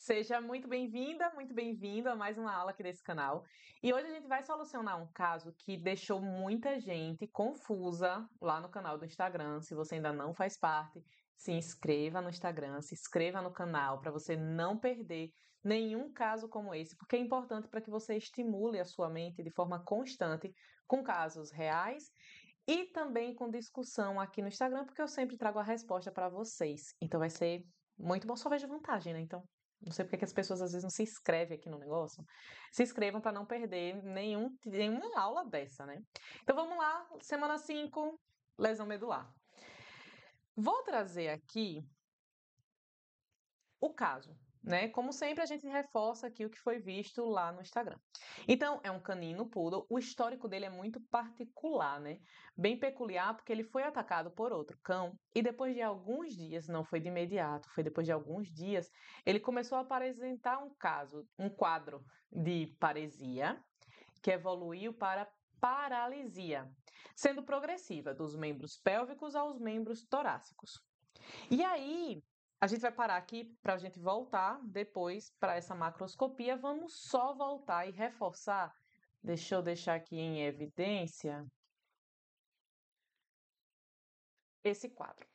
Seja muito bem-vindo a mais uma aula aqui desse canal. E hoje a gente vai solucionar um caso que deixou muita gente confusa lá no canal do Instagram. Se você ainda não faz parte, se inscreva no Instagram, se inscreva no canal para você não perder nenhum caso como esse, porque é importante para que você estimule a sua mente de forma constante com casos reais e também com discussão aqui no Instagram, porque eu sempre trago a resposta para vocês. Então vai ser muito bom, só vejo vantagem, né? Então não sei porque que as pessoas às vezes não se inscrevem aqui no negócio. Se inscrevam para não perder nenhuma aula dessa, né? Então vamos lá, semana 5, lesão medular. Vou trazer aqui o caso, né? Como sempre, a gente reforça aqui o que foi visto lá no Instagram. Então, é um canino poodle, o histórico dele é muito particular, né? Bem peculiar, porque ele foi atacado por outro cão e depois de alguns dias, não foi de imediato, foi depois de alguns dias, ele começou a apresentar um quadro de paresia, que evoluiu para paralisia, sendo progressiva dos membros pélvicos aos membros torácicos. E aí, a gente vai parar aqui para a gente voltar depois para essa macroscopia. Vamos só voltar e reforçar. Deixa eu deixar aqui em evidência esse quadro.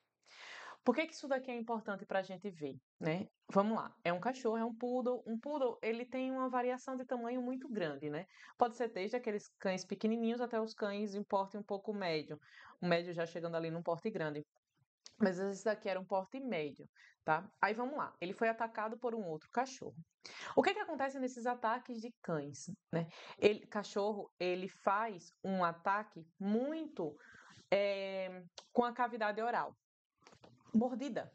Por que isso daqui é importante para a gente ver, né? Vamos lá. É um cachorro, é um poodle. Um poodle, ele tem uma variação de tamanho muito grande, né? Pode ser desde aqueles cães pequenininhos até os cães em porte um pouco médio. O médio já chegando ali num porte grande. Mas esse daqui era um porte médio, tá? Aí vamos lá. Ele foi atacado por um outro cachorro. O que acontece nesses ataques de cães, né? Cachorro, ele faz um ataque muito com a cavidade oral. Mordida.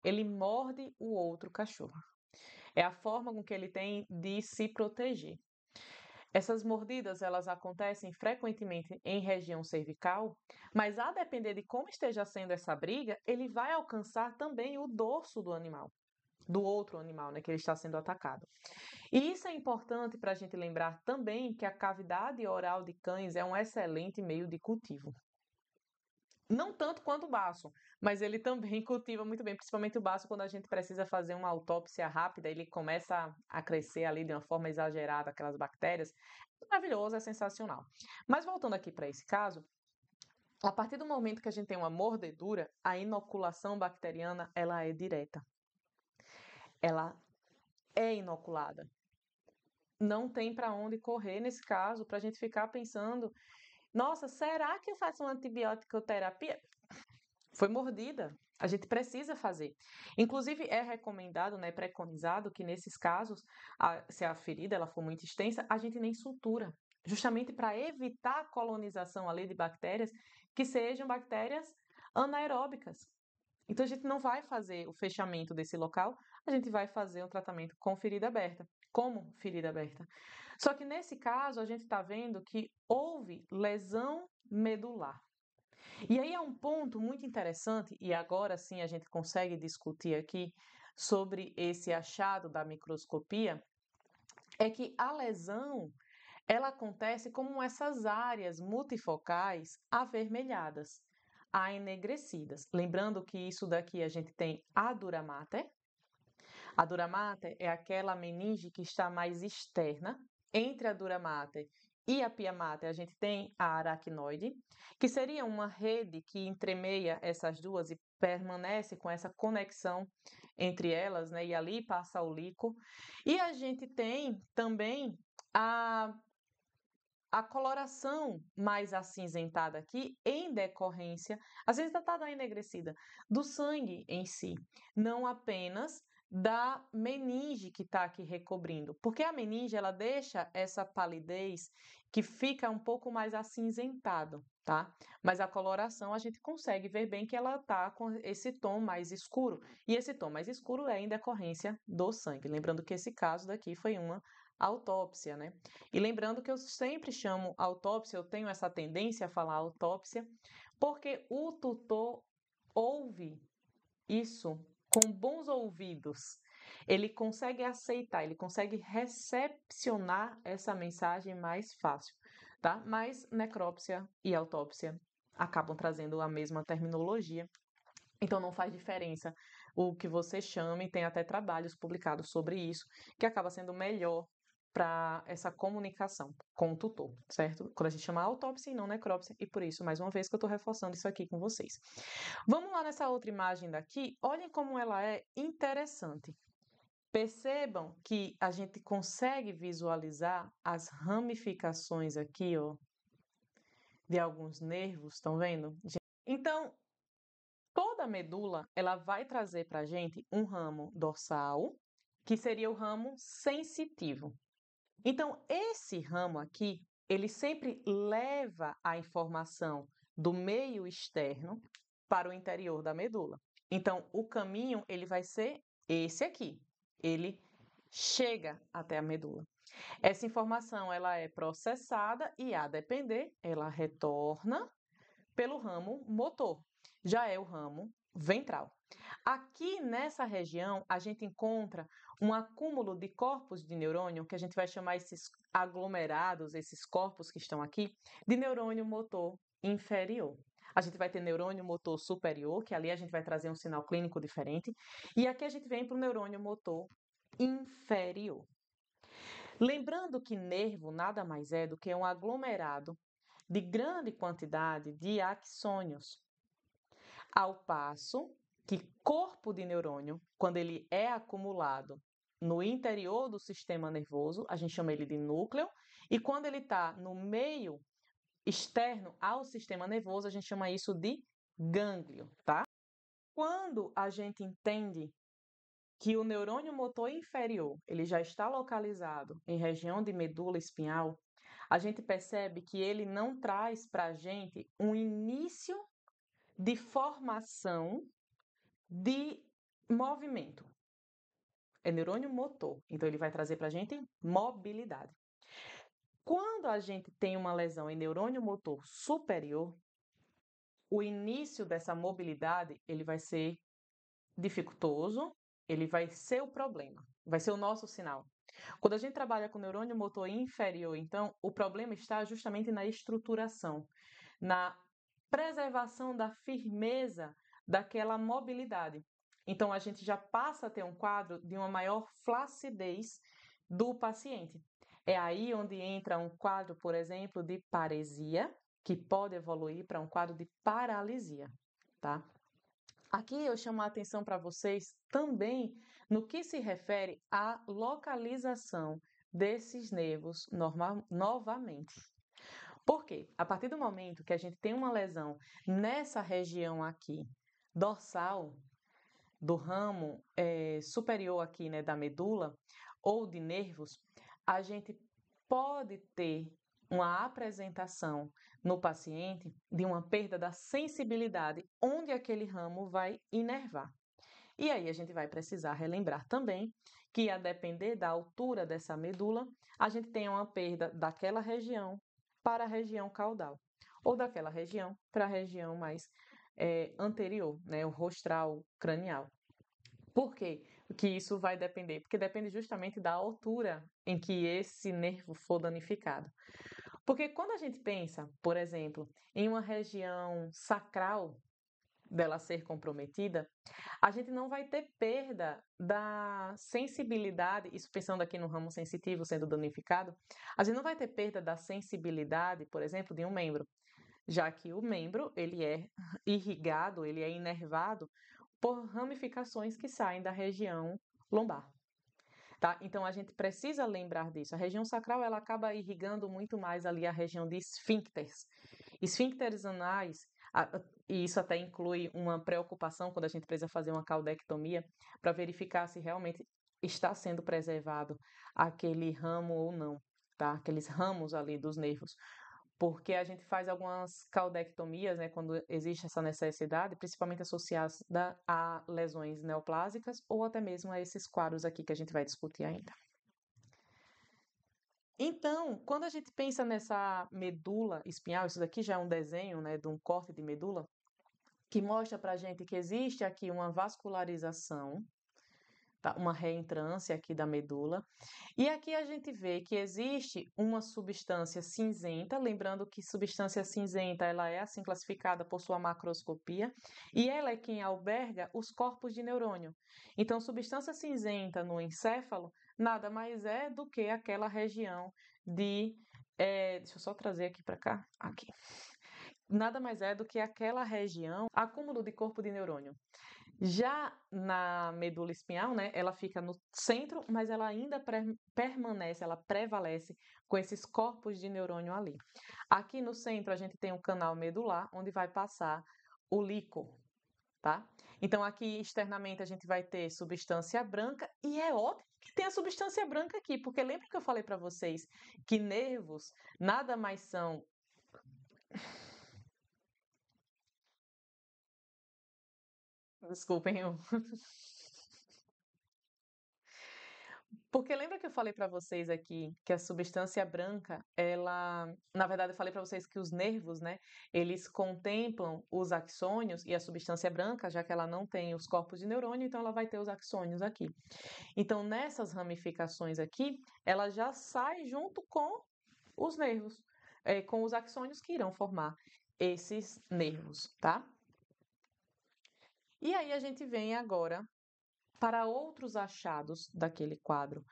Ele morde o outro cachorro. É a forma com que ele tem de se proteger. Essas mordidas, elas acontecem frequentemente em região cervical, mas a depender de como esteja sendo essa briga, ele vai alcançar também o dorso do animal, do outro animal, né, que ele está sendo atacado. E isso é importante para a gente lembrar também que a cavidade oral de cães é um excelente meio de cultivo. Não tanto quanto o baço, mas ele também cultiva muito bem, principalmente o baço, quando a gente precisa fazer uma autópsia rápida, ele começa a crescer ali de uma forma exagerada, aquelas bactérias. Maravilhoso, é sensacional. Mas voltando aqui para esse caso, a partir do momento que a gente tem uma mordedura, a inoculação bacteriana, ela é direta. Ela é inoculada. Não tem para onde correr nesse caso, para a gente ficar pensando, nossa, será que eu faço uma antibiótico terapia? Foi mordida. A gente precisa fazer. Inclusive, é recomendado, né, preconizado que nesses casos, se a ferida ela for muito extensa, a gente nem sutura, justamente para evitar a colonização ali de bactérias que sejam bactérias anaeróbicas. Então, a gente não vai fazer o fechamento desse local, a gente vai fazer um tratamento com ferida aberta. Como ferida aberta? Só que nesse caso, a gente está vendo que houve lesão medular. E aí é um ponto muito interessante, e agora sim a gente consegue discutir aqui sobre esse achado da microscopia, é que a lesão ela acontece como essas áreas multifocais avermelhadas, aenegrecidas. Lembrando que isso daqui a gente tem a dura mater. A dura mater é aquela meninge que está mais externa. Entre a dura mater e a pia mater, a gente tem a aracnoide, que seria uma rede que entremeia essas duas e permanece com essa conexão entre elas, né? E ali passa o líquido. E a gente tem também a coloração mais acinzentada aqui em decorrência, acinzentada e enegrecida, do sangue em si, não apenas da meninge que está aqui recobrindo, porque a meninge ela deixa essa palidez que fica um pouco mais acinzentado, tá? Mas a coloração a gente consegue ver bem que ela tá com esse tom mais escuro, e esse tom mais escuro é em decorrência do sangue. Lembrando que esse caso daqui foi uma autópsia, né? E lembrando que eu sempre chamo autópsia, eu tenho essa tendência a falar autópsia, porque o tutor ouve isso com bons ouvidos. Ele consegue aceitar, ele consegue recepcionar essa mensagem mais fácil, tá? Mas necrópsia e autópsia acabam trazendo a mesma terminologia. Então não faz diferença o que você chame, tem até trabalhos publicados sobre isso, que acaba sendo melhor para essa comunicação com o tutor, certo? Quando a gente chama autópsia e não necrópsia, e por isso, mais uma vez, que eu estou reforçando isso aqui com vocês. Vamos lá nessa outra imagem daqui, olhem como ela é interessante. Percebam que a gente consegue visualizar as ramificações aqui, ó, de alguns nervos, estão vendo? Então, toda a medula, ela vai trazer para a gente um ramo dorsal, que seria o ramo sensitivo. Então, esse ramo aqui, ele sempre leva a informação do meio externo para o interior da medula. Então, o caminho, ele vai ser esse aqui. Ele chega até a medula. Essa informação, ela é processada e, a depender, ela retorna pelo ramo motor. Já é o ramo ventral. Aqui nessa região, a gente encontra um acúmulo de corpos de neurônio, que a gente vai chamar esses aglomerados, esses corpos que estão aqui, de neurônio motor inferior. A gente vai ter neurônio motor superior, que ali a gente vai trazer um sinal clínico diferente, e aqui a gente vem para o neurônio motor inferior. Lembrando que nervo nada mais é do que um aglomerado de grande quantidade de axônios, ao passo que corpo de neurônio, quando ele é acumulado no interior do sistema nervoso, a gente chama ele de núcleo, e quando ele está no meio externo ao sistema nervoso, a gente chama isso de gânglio, tá? Quando a gente entende que o neurônio motor inferior ele já está localizado em região de medula espinhal, a gente percebe que ele não traz para a gente um início de formação de movimento. É neurônio motor, então ele vai trazer para a gente mobilidade. Quando a gente tem uma lesão em neurônio motor superior, o início dessa mobilidade ele vai ser dificultoso, ele vai ser o problema, vai ser o nosso sinal. Quando a gente trabalha com neurônio motor inferior, então, o problema está justamente na estruturação, na preservação da firmeza daquela mobilidade. Então, a gente já passa a ter um quadro de uma maior flacidez do paciente. É aí onde entra um quadro, por exemplo, de paresia, que pode evoluir para um quadro de paralisia, tá? Aqui eu chamo a atenção para vocês também no que se refere à localização desses nervos novamente. Por quê? A partir do momento que a gente tem uma lesão nessa região aqui, dorsal, do ramo superior aqui, né, da medula, ou de nervos, a gente pode ter uma apresentação no paciente de uma perda da sensibilidade, onde aquele ramo vai inervar. E aí a gente vai precisar relembrar também que, a depender da altura dessa medula, a gente tem uma perda daquela região para a região caudal, ou daquela região para a região mais anterior, né, o rostral cranial. Por quê? Porque isso vai depender? Porque depende justamente da altura em que esse nervo for danificado. Porque quando a gente pensa, por exemplo, em uma região sacral dela ser comprometida, a gente não vai ter perda da sensibilidade, isso pensando aqui no ramo sensitivo sendo danificado, a gente não vai ter perda da sensibilidade, por exemplo, de um membro, já que o membro ele é irrigado, ele é inervado por ramificações que saem da região lombar. Tá? Então, a gente precisa lembrar disso. A região sacral ela acaba irrigando muito mais ali a região de esfíncteres. Esfíncteres anais, e isso até inclui uma preocupação quando a gente precisa fazer uma caudectomia, para verificar se realmente está sendo preservado aquele ramo ou não, tá? Aqueles ramos ali dos nervos. Porque a gente faz algumas caudectomias, né, quando existe essa necessidade, principalmente associadas a lesões neoplásicas ou até mesmo a esses quadros aqui que a gente vai discutir ainda. Então, quando a gente pensa nessa medula espinhal, isso daqui já é um desenho, né, de um corte de medula, que mostra para a gente que existe aqui uma vascularização tá? Uma reentrância aqui da medula. E aqui a gente vê que existe uma substância cinzenta, lembrando que substância cinzenta ela é assim classificada por sua macroscopia, e ela é quem alberga os corpos de neurônio. Então, substância cinzenta no encéfalo nada mais é do que aquela região de. Deixa eu só trazer aqui para cá. Aqui. Nada mais é do que aquela região, acúmulo de corpo de neurônio. Já na medula espinhal, né, ela fica no centro, mas ela ainda permanece, ela prevalece com esses corpos de neurônio ali. Aqui no centro a gente tem um canal medular, onde vai passar o líquor, tá? Então aqui externamente a gente vai ter substância branca e é óbvio que tem a substância branca aqui, porque lembra que eu falei para vocês que nervos nada mais são. Desculpem, porque lembra que eu falei para vocês aqui que a substância branca, ela, na verdade, eu falei para vocês que os nervos, né, eles contemplam os axônios e a substância branca, já que ela não tem os corpos de neurônio, então ela vai ter os axônios aqui. Então, nessas ramificações aqui, ela já sai junto com os nervos, com os axônios que irão formar esses nervos, tá? E aí a gente vem agora para outros achados daquele quadro,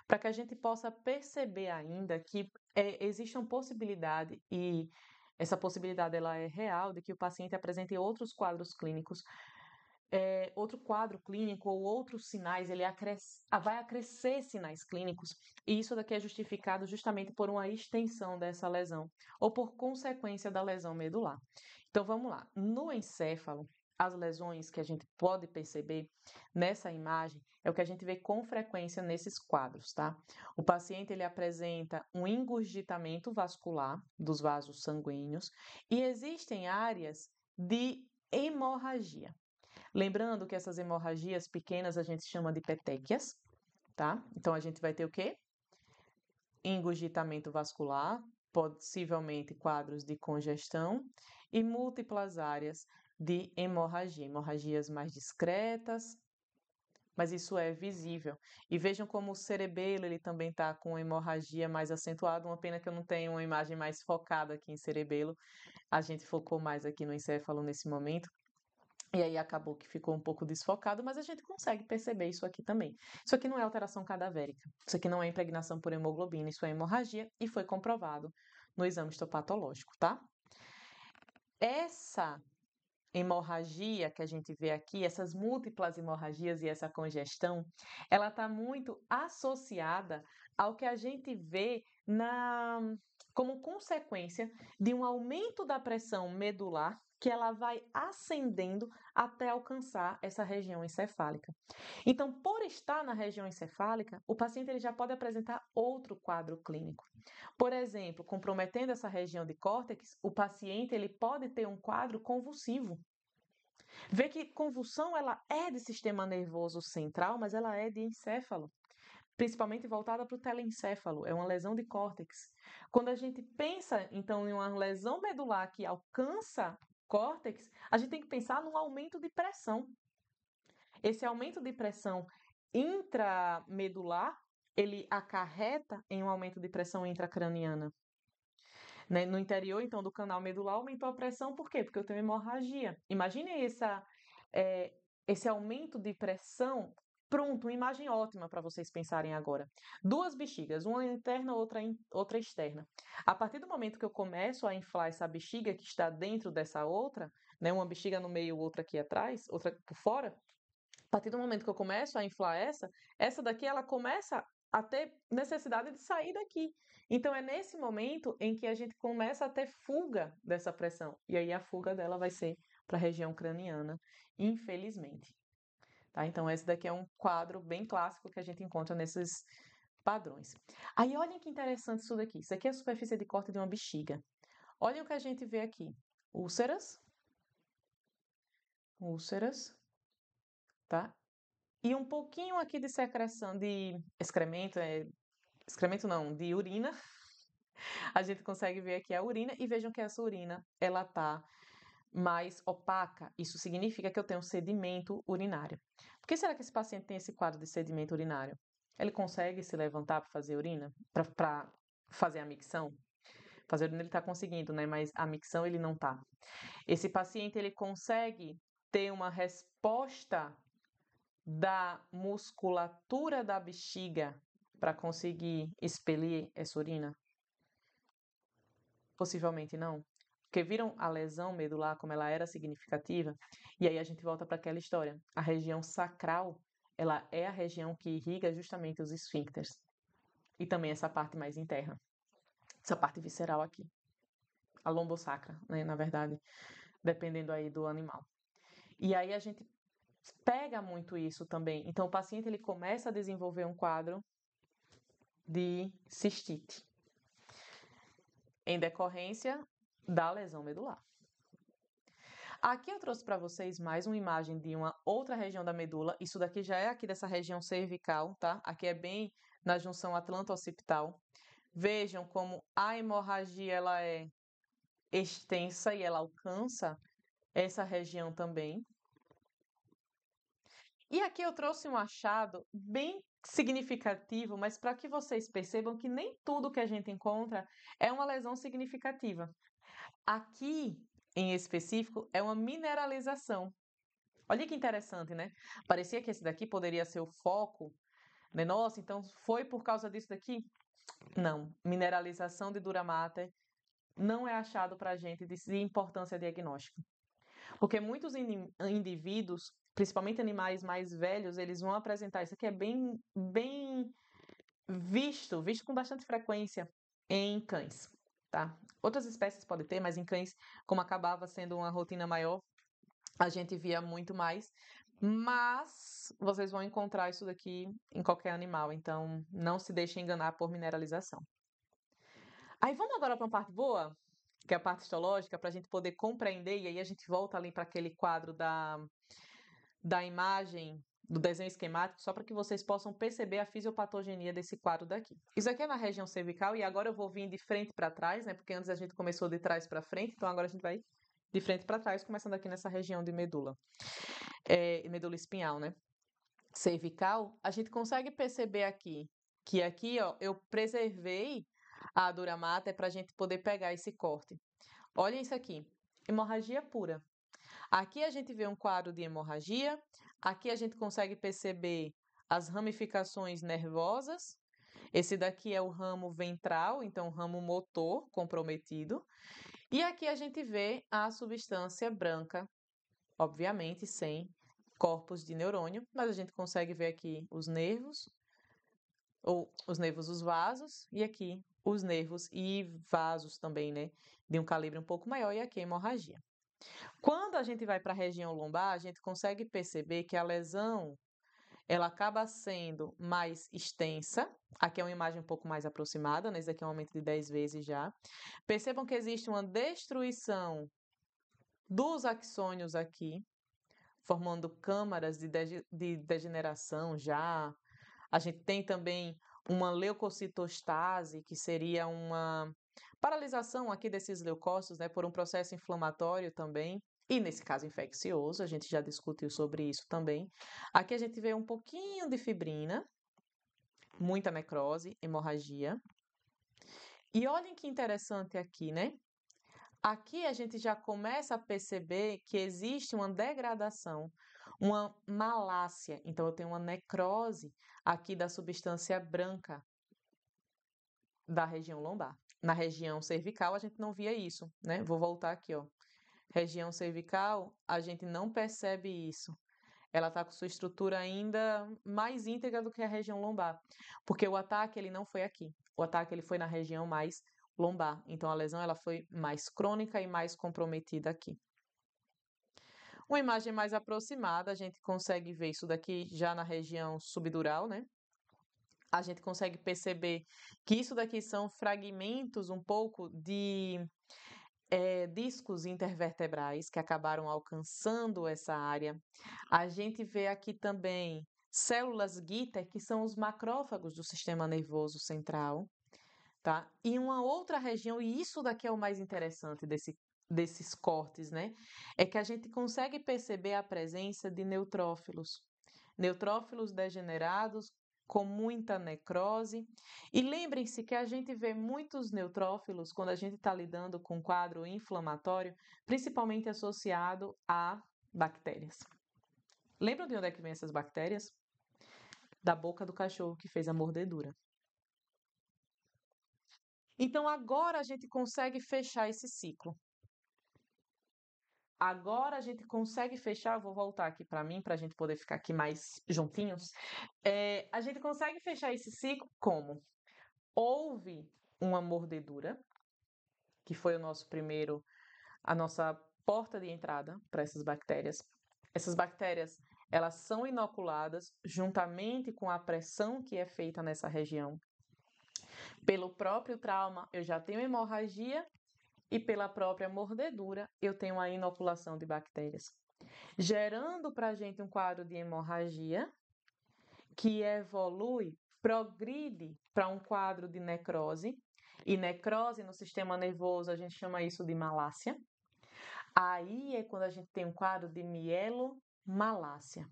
para que a gente possa perceber ainda que existe uma possibilidade, e essa possibilidade ela é real, de que o paciente apresente outros quadros clínicos, outro quadro clínico ou outros sinais, ele vai acrescer sinais clínicos, e isso daqui é justificado justamente por uma extensão dessa lesão, ou por consequência da lesão medular. Então vamos lá, no encéfalo, as lesões que a gente pode perceber nessa imagem é o que a gente vê com frequência nesses quadros, tá? O paciente ele apresenta um engurgitamento vascular dos vasos sanguíneos e existem áreas de hemorragia. Lembrando que essas hemorragias pequenas a gente chama de petequias, tá? Então a gente vai ter o quê? Engurgitamento vascular, possivelmente quadros de congestão e múltiplas áreas de hemorragia, hemorragias mais discretas, mas isso é visível. E vejam como o cerebelo ele também está com hemorragia mais acentuada, uma pena que eu não tenho uma imagem mais focada aqui em cerebelo, a gente focou mais aqui no encéfalo nesse momento, e aí acabou que ficou um pouco desfocado, mas a gente consegue perceber isso aqui também. Isso aqui não é alteração cadavérica, isso aqui não é impregnação por hemoglobina, isso é hemorragia e foi comprovado no exame histopatológico, tá? Essa hemorragia que a gente vê aqui, essas múltiplas hemorragias e essa congestão, ela está muito associada ao que a gente vê como consequência de um aumento da pressão medular, que ela vai ascendendo até alcançar essa região encefálica. Então, por estar na região encefálica, o paciente ele já pode apresentar outro quadro clínico. Por exemplo, comprometendo essa região de córtex, o paciente ele pode ter um quadro convulsivo. Vê que convulsão ela é de sistema nervoso central, mas ela é de encéfalo, principalmente voltada para o telencéfalo, é uma lesão de córtex. Quando a gente pensa, então, em uma lesão medular que alcança córtex, a gente tem que pensar num aumento de pressão. Esse aumento de pressão intramedular, ele acarreta em um aumento de pressão intracraniana. Né? No interior, então, do canal medular, aumentou a pressão, por quê? Porque eu tenho hemorragia. Imagine esse aumento de pressão. Pronto, uma imagem ótima para vocês pensarem agora. Duas bexigas, uma interna, outra externa. A partir do momento que eu começo a inflar essa bexiga que está dentro dessa outra, né, uma bexiga no meio, outra aqui atrás, outra por fora, a partir do momento que eu começo a inflar essa daqui ela começa a ter necessidade de sair daqui. Então é nesse momento em que a gente começa a ter fuga dessa pressão. E aí a fuga dela vai ser para a região craniana, infelizmente. Tá? Então esse daqui é um quadro bem clássico que a gente encontra nesses padrões. Aí olhem que interessante isso daqui. Isso aqui é a superfície de corte de uma bexiga. Olhem o que a gente vê aqui. Úlceras. Úlceras. Tá? E um pouquinho aqui de secreção de excremento, excremento não, de urina. A gente consegue ver aqui a urina e vejam que essa urina, ela tá mais opaca, isso significa que eu tenho sedimento urinário. Por que será que esse paciente tem esse quadro de sedimento urinário? Ele consegue se levantar para fazer urina? Para fazer a micção? Fazer urina ele está conseguindo, né? Mas a micção ele não está. Esse paciente ele consegue ter uma resposta da musculatura da bexiga para conseguir expelir essa urina? Possivelmente não. Porque viram a lesão medular como ela era significativa? E aí a gente volta para aquela história. A região sacral, ela é a região que irriga justamente os esfíncteres. E também essa parte mais interna. Essa parte visceral aqui. A lombosacra, né, na verdade, dependendo aí do animal. E aí a gente pega muito isso também. Então o paciente ele começa a desenvolver um quadro de cistite em decorrência da lesão medular. Aqui eu trouxe para vocês mais uma imagem de uma outra região da medula. Isso daqui já é aqui dessa região cervical, tá? Aqui é bem na junção atlanto-occipital. Vejam como a hemorragia ela é extensa e ela alcança essa região também. E aqui eu trouxe um achado bem significativo, mas para que vocês percebam que nem tudo que a gente encontra é uma lesão significativa. Aqui, em específico, é uma mineralização. Olha que interessante, né? Parecia que esse daqui poderia ser o foco, né? Nossa, então foi por causa disso daqui? Não. Mineralização de dura mater não é achado para a gente de importância diagnóstica. Porque muitos indivíduos, principalmente animais mais velhos, eles vão apresentar isso aqui é bem visto com bastante frequência em cães, tá? Outras espécies podem ter, mas em cães, como acabava sendo uma rotina maior, a gente via muito mais. Mas vocês vão encontrar isso daqui em qualquer animal, então não se deixe enganar por mineralização. Aí vamos agora para uma parte boa, que é a parte histológica, para a gente poder compreender, e aí a gente volta ali para aquele quadro da imagem, do desenho esquemático, só para que vocês possam perceber a fisiopatogenia desse quadro daqui. Isso aqui é na região cervical, e agora eu vou vir de frente para trás, né? Porque antes a gente começou de trás para frente, então agora a gente vai de frente para trás, começando aqui nessa região de medula. Medula espinhal, né? Cervical, a gente consegue perceber aqui que aqui, ó, eu preservei a dura mater para a gente poder pegar esse corte. Olha isso aqui, hemorragia pura. Aqui a gente vê um quadro de hemorragia, aqui a gente consegue perceber as ramificações nervosas. Esse daqui é o ramo ventral, então o ramo motor comprometido. E aqui a gente vê a substância branca, obviamente sem corpos de neurônio, mas a gente consegue ver aqui os nervos, os vasos, e aqui os nervos e vasos também, né, de um calibre um pouco maior, e aqui a hemorragia. Quando a gente vai para a região lombar, a gente consegue perceber que a lesão ela acaba sendo mais extensa. Aqui é uma imagem um pouco mais aproximada, né? Esse aqui é um aumento de 10 vezes já. Percebam que existe uma destruição dos axônios aqui, formando câmaras de degeneração já. A gente tem também uma leucocitostase, que seria uma paralisação aqui desses leucócitos, né, por um processo inflamatório também. E nesse caso infeccioso, a gente já discutiu sobre isso também. Aqui a gente vê um pouquinho de fibrina, muita necrose, hemorragia. E olhem que interessante aqui, né? Aqui a gente já começa a perceber que existe uma degradação, uma malácia. Então, eu tenho uma necrose aqui da substância branca da região lombar. Na região cervical, a gente não via isso, né? Vou voltar aqui, ó. Região cervical, a gente não percebe isso. Ela está com sua estrutura ainda mais íntegra do que a região lombar, porque o ataque ele não foi aqui. O ataque ele foi na região mais lombar. Então a lesão ela foi mais crônica e mais comprometida aqui. Uma imagem mais aproximada, a gente consegue ver isso daqui já na região subdural, né? A gente consegue perceber que isso daqui são fragmentos um pouco de discos intervertebrais que acabaram alcançando essa área. A gente vê aqui também células Gitter, que são os macrófagos do sistema nervoso central, tá? E uma outra região, e isso daqui é o mais interessante desses cortes, né? É que a gente consegue perceber a presença de neutrófilos. Neutrófilos degenerados com muita necrose. E lembrem-se que a gente vê muitos neutrófilos quando a gente está lidando com um quadro inflamatório, principalmente associado a bactérias. Lembram de onde é que vem essas bactérias? Da boca do cachorro que fez a mordedura. Então agora a gente consegue fechar esse ciclo. Agora a gente consegue fechar, vou voltar aqui para mim, para a gente poder ficar aqui mais juntinhos. A gente consegue fechar esse ciclo como? Houve uma mordedura, que foi o nosso primeiro, a nossa porta de entrada para essas bactérias. Essas bactérias, elas são inoculadas juntamente com a pressão que é feita nessa região. Pelo próprio trauma, eu já tenho hemorragia e pela própria mordedura, eu tenho a inoculação de bactérias, gerando para a gente um quadro de hemorragia que evolui, progride para um quadro de necrose, e necrose no sistema nervoso a gente chama isso de malácia. Aí é quando a gente tem um quadro de mielomalácia.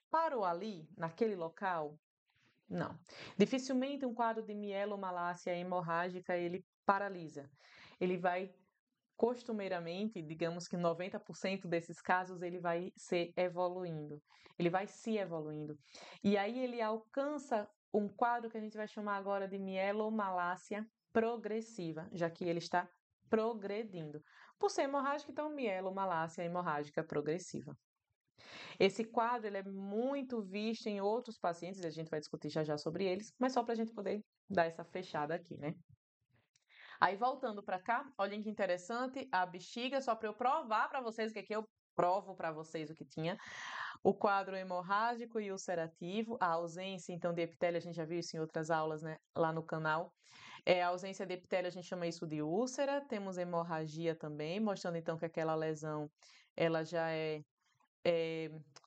Parou ali, naquele local? Não. Dificilmente um quadro de mielomalácia hemorrágica ele paralisa. Ele vai costumeiramente, digamos que 90% desses casos ele vai ser evoluindo. Ele vai se evoluindo. E aí ele alcança um quadro que a gente vai chamar agora de mielomalácia progressiva, já que ele está progredindo. Por ser hemorrágica, então mielomalácia hemorrágica progressiva. Esse quadro ele é muito visto em outros pacientes, e a gente vai discutir já já sobre eles, mas só para a gente poder dar essa fechada aqui, né? Aí voltando para cá, olhem que interessante, a bexiga, só para eu provar para vocês o que eu provo para vocês o que tinha. O quadro hemorrágico e ulcerativo, a ausência então de epitélio, a gente já viu isso em outras aulas, né, lá no canal. A ausência de epitélio, a gente chama isso de úlcera. Temos hemorragia também, mostrando então que aquela lesão ela já é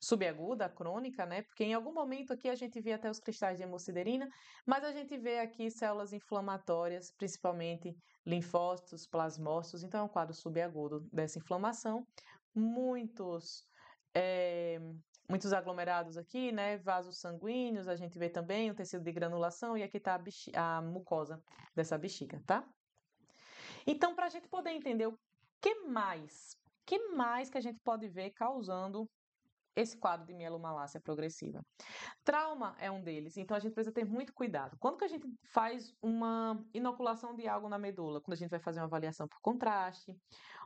subaguda, crônica, né? Porque em algum momento aqui a gente vê até os cristais de hemosiderina, mas a gente vê aqui células inflamatórias, principalmente linfócitos, plasmócitos, então é um quadro subagudo dessa inflamação. Muitos aglomerados aqui, né? Vasos sanguíneos, a gente vê também o tecido de granulação e aqui está a mucosa dessa bexiga, tá? Então, para a gente poder entender o que mais que a gente pode ver causando esse quadro de mielomalácia progressiva? Trauma é um deles, então a gente precisa ter muito cuidado. Quando que a gente faz uma inoculação de algo na medula? Quando a gente vai fazer uma avaliação por contraste,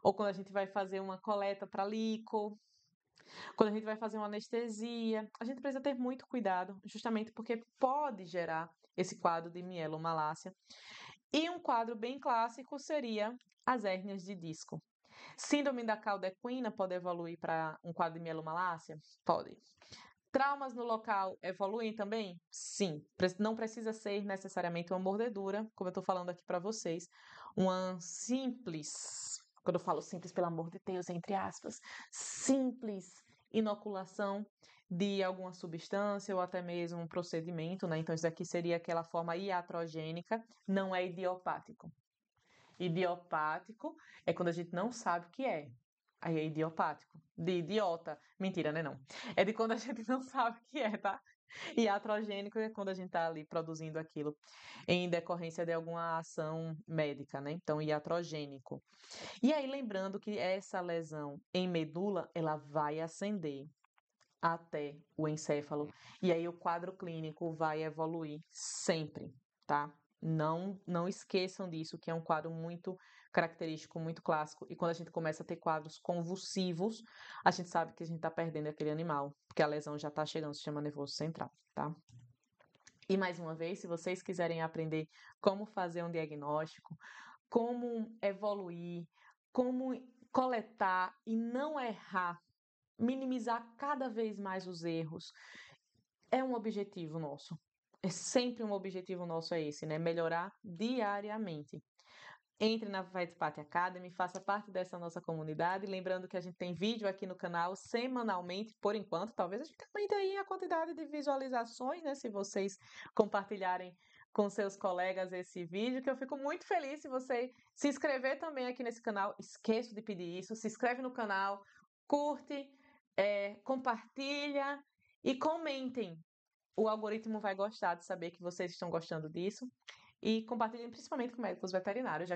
ou quando a gente vai fazer uma coleta para líquido, quando a gente vai fazer uma anestesia, a gente precisa ter muito cuidado, justamente porque pode gerar esse quadro de mielomalácia. E um quadro bem clássico seria as hérnias de disco. Síndrome da cauda-equina pode evoluir para um quadro de mielomalácia? Pode. Traumas no local evoluem também? Sim. Não precisa ser necessariamente uma mordedura, como eu estou falando aqui para vocês. Uma simples, quando eu falo simples, pelo amor de Deus, entre aspas, simples inoculação de alguma substância ou até mesmo um procedimento, né? Então, isso aqui seria aquela forma iatrogênica, não é idiopático. Idiopático é quando a gente não sabe o que é. Aí é idiopático. De idiota. Mentira, né? Não. É de quando a gente não sabe o que é, tá? Iatrogênico é quando a gente tá ali produzindo aquilo em decorrência de alguma ação médica, né? Então, iatrogênico. E aí, lembrando que essa lesão em medula, ela vai ascender até o encéfalo. E aí, o quadro clínico vai evoluir sempre, tá? Não esqueçam disso, que é um quadro muito característico, muito clássico. E quando a gente começa a ter quadros convulsivos, a gente sabe que a gente está perdendo aquele animal, porque a lesão já está chegando no sistema nervoso central, tá? E mais uma vez, se vocês quiserem aprender como fazer um diagnóstico, como evoluir, como coletar e não errar, minimizar cada vez mais os erros, é um objetivo nosso. É sempre um objetivo nosso é esse, né? Melhorar diariamente. Entre na Vetpath Academy, faça parte dessa nossa comunidade. Lembrando que a gente tem vídeo aqui no canal semanalmente, por enquanto. Talvez a gente aumente aí a quantidade de visualizações, né? Se vocês compartilharem com seus colegas esse vídeo, que eu fico muito feliz se você se inscrever também aqui nesse canal. Esqueço de pedir isso, se inscreve no canal, curte, compartilha e comentem. O algoritmo vai gostar de saber que vocês estão gostando disso. E compartilhem principalmente com médicos veterinários,